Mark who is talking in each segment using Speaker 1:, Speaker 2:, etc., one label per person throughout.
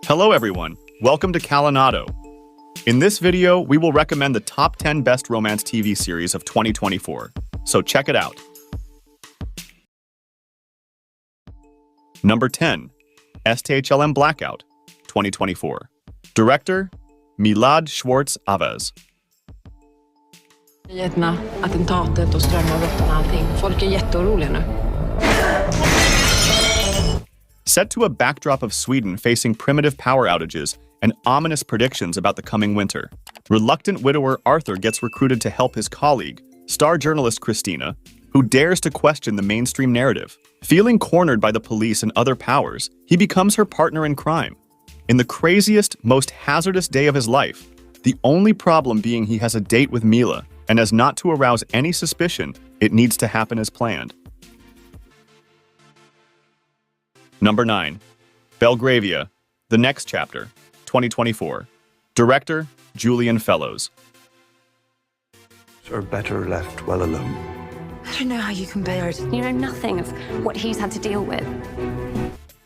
Speaker 1: Hello everyone, welcome to Kalinado. In this video, we will recommend the top 10 best romance TV series of 2024, so check it out. Number 10, STHLM Blackout, 2024. Director, Milad Schwartz-Avaz.
Speaker 2: Nyheterna, attentatet och strömavbrotten och allting. Folk är jätteoroliga nu.
Speaker 1: Set to a backdrop of Sweden facing primitive power outages and ominous predictions about the coming winter, reluctant widower Arthur gets recruited to help his colleague, star journalist Christina, who dares to question the mainstream narrative. Feeling cornered by the police and other powers, he becomes her partner in crime. In the craziest, most hazardous day of his life, the only problem being he has a date with Mila, and as not to arouse any suspicion, it needs to happen as planned. Number 9, Belgravia, The Next Chapter, 2024. Director, Julian Fellows.
Speaker 3: Are better left well alone.
Speaker 4: I don't know how you can bear it. You know nothing of what he's had to deal with.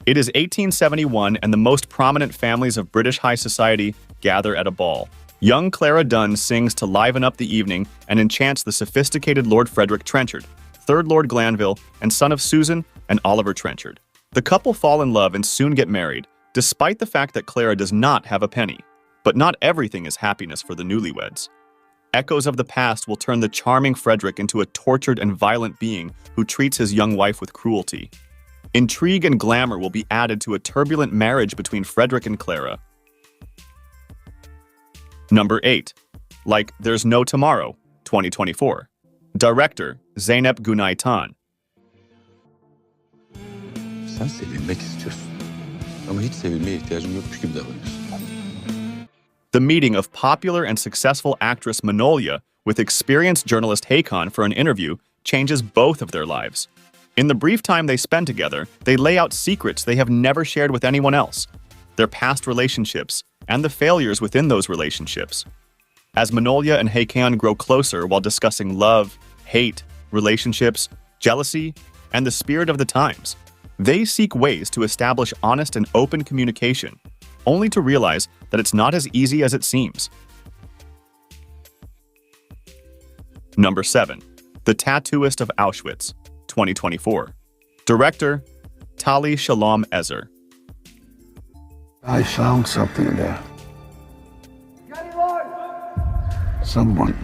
Speaker 1: It is 1871 and the most prominent families of British high society gather at a ball. Young Clara Dunn sings to liven up the evening and enchants the sophisticated Lord Frederick Trenchard, 3rd Lord Glanville, and son of Susan and Oliver Trenchard. The couple fall in love and soon get married, despite the fact that Clara does not have a penny. But not everything is happiness for the newlyweds. Echoes of the past will turn the charming Frederick into a tortured and violent being who treats his young wife with cruelty. Intrigue and glamour will be added to a turbulent marriage between Frederick and Clara. Number 8, Like There's No Tomorrow, 2024. Director, Zeynep Günaytan.
Speaker 5: Sen sevilmek istiyorsun. Ama hiç sevilmeye ihtiyacın yokmuş gibi davranıyorsun.
Speaker 1: The meeting of popular and successful actress Manolya with experienced journalist Hakan for an interview changes both of their lives. In the brief time they spend together, they lay out secrets they have never shared with anyone else, their past relationships, and the failures within those relationships. As Manolya and Hakan grow closer while discussing love, hate, relationships, jealousy, and the spirit of the times, they seek ways to establish honest and open communication, only to realize that it's not as easy as it seems. Number 7, The Tattooist of Auschwitz, 2024. Director, STHLM Blackout.
Speaker 3: I found something there. Someone.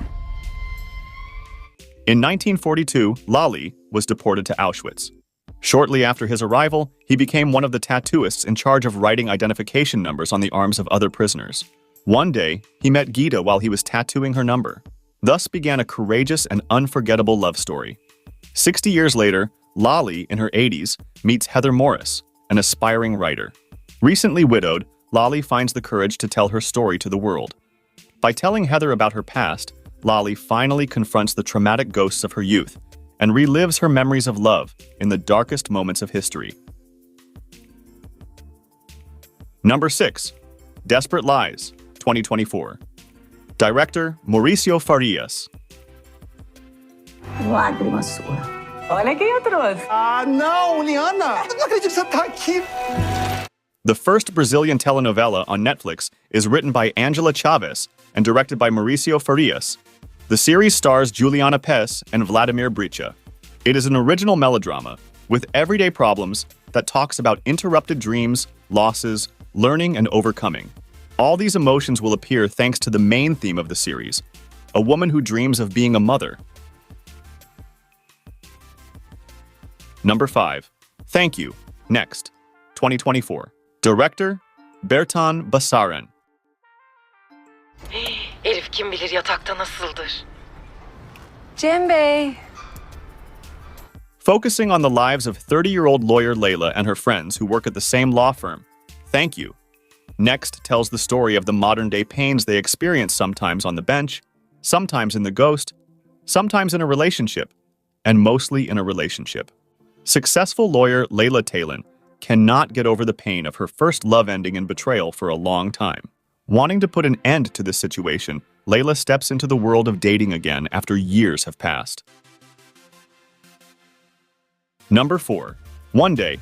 Speaker 1: In 1942, Lali was deported to Auschwitz. Shortly after his arrival, he became one of the tattooists in charge of writing identification numbers on the arms of other prisoners. One day, he met Gita while he was tattooing her number. Thus began a courageous and unforgettable love story. 60 years later, Lali, in her 80s, meets Heather Morris, an aspiring writer. Recently widowed, Lali finds the courage to tell her story to the world. By telling Heather about her past, Lali finally confronts the traumatic ghosts of her youth and relives her memories of love in the darkest moments of history. Number 6, Desperate Lies, 2024. Director, Mauricio Farias.
Speaker 6: Lágrima sua.
Speaker 2: Olha quem eu trouxe.
Speaker 3: Ah, não, Liana! Eu não acredito que você tá aqui.
Speaker 1: The first Brazilian telenovela on Netflix is written by Angela Chavez and directed by Mauricio Farias. The series stars Juliana Pes and Vladimir Bricha. It is an original melodrama with everyday problems that talks about interrupted dreams, losses, learning, and overcoming. All these emotions will appear thanks to the main theme of the series, a woman who dreams of being a mother. Number 5, Thank You, Next, 2024. Director, Bertan Basaran.
Speaker 2: Elif kim bilir yatakta nasıldır?
Speaker 4: Jim Bey.
Speaker 1: Focusing on the lives of 30-year-old lawyer Layla and her friends who work at the same law firm, Thank You. Next tells the story of the modern-day pains they experience sometimes on the bench, sometimes in the ghost, sometimes in a relationship, and mostly in a relationship. Successful lawyer Layla Talon cannot get over the pain of her first love ending and betrayal for a long time. Wanting to put an end to this situation, Layla steps into the world of dating again after years have passed. Number 4, One Day,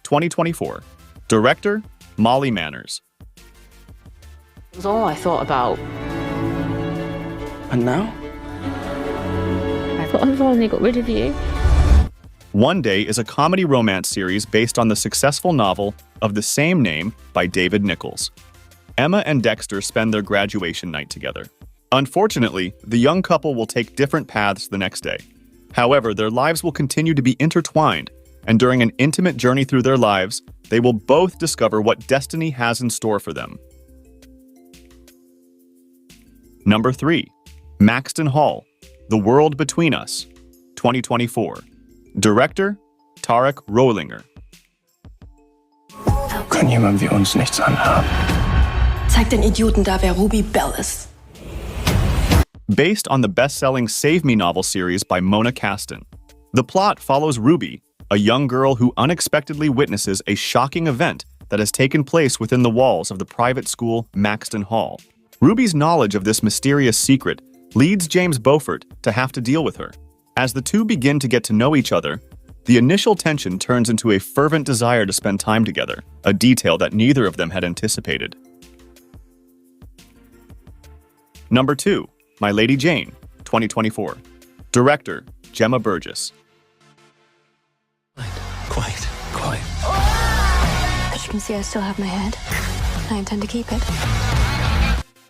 Speaker 1: 2024. Director, Molly Manners.
Speaker 2: was all I thought about.
Speaker 3: And now?
Speaker 6: I thought I finally got rid of you.
Speaker 1: One Day is a comedy romance series based on the successful novel of the same name by David Nichols. Emma and Dexter spend their graduation night together. Unfortunately, the young couple will take different paths the next day. However, their lives will continue to be intertwined, and during an intimate journey through their lives, they will both discover what destiny has in store for them. Number 3. Maxton Hall, The World Between Us, 2024. Director, Tarek Rohlinger.
Speaker 3: Kann jemand wie uns nichts anhaben?
Speaker 7: Zeig den Idioten da, wer Ruby Bell ist.
Speaker 1: Based on the best-selling Save Me novel series by Mona Caston. The plot follows Ruby, a young girl who unexpectedly witnesses a shocking event that has taken place within the walls of the private school Maxton Hall. Ruby's knowledge of this mysterious secret leads James Beaufort to have to deal with her. As the two begin to get to know each other, the initial tension turns into a fervent desire to spend time together, a detail that neither of them had anticipated. Number 2. My Lady Jane, 2024. Director, Gemma Burgess.
Speaker 3: Quiet.
Speaker 4: As you can see, I still have my head. I intend to keep it.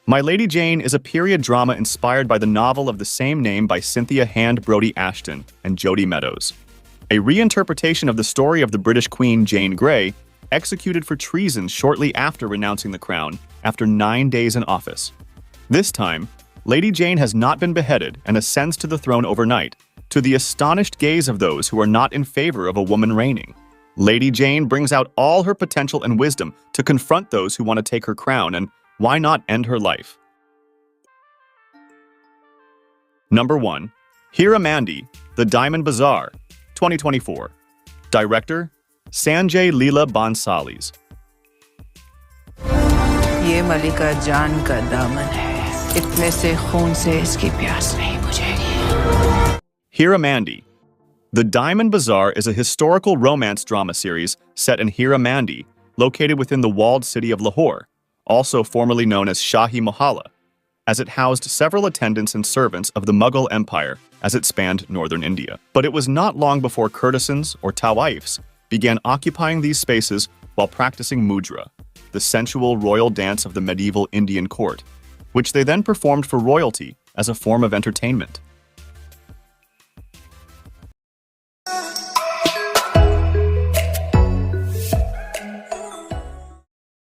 Speaker 1: My Lady Jane is a period drama inspired by the novel of the same name by Cynthia Hand Brody Ashton and Jodie Meadows. A reinterpretation of the story of the British Queen Jane Grey, executed for treason shortly after renouncing the crown after 9 days in office. This time, Lady Jane has not been beheaded and ascends to the throne overnight, to the astonished gaze of those who are not in favor of a woman reigning. Lady Jane brings out all her potential and wisdom to confront those who want to take her crown, and why not end her life? Number 1. Heeramandi, The Diamond Bazaar, 2024. Director, Sanjay Leela Bhansalis.
Speaker 8: ये मलिका जान का दामन है इतने से खून से इसकी प्यास नहीं बुझेगी.
Speaker 1: Heeramandi. The Diamond Bazaar is a historical romance drama series set in Heeramandi, located within the walled city of Lahore, also formerly known as Shahi Mohalla, as it housed several attendants and servants of the Mughal Empire as it spanned northern India. But it was not long before courtesans, or tawaifs, began occupying these spaces while practicing mudra, the sensual royal dance of the medieval Indian court, which they then performed for royalty as a form of entertainment.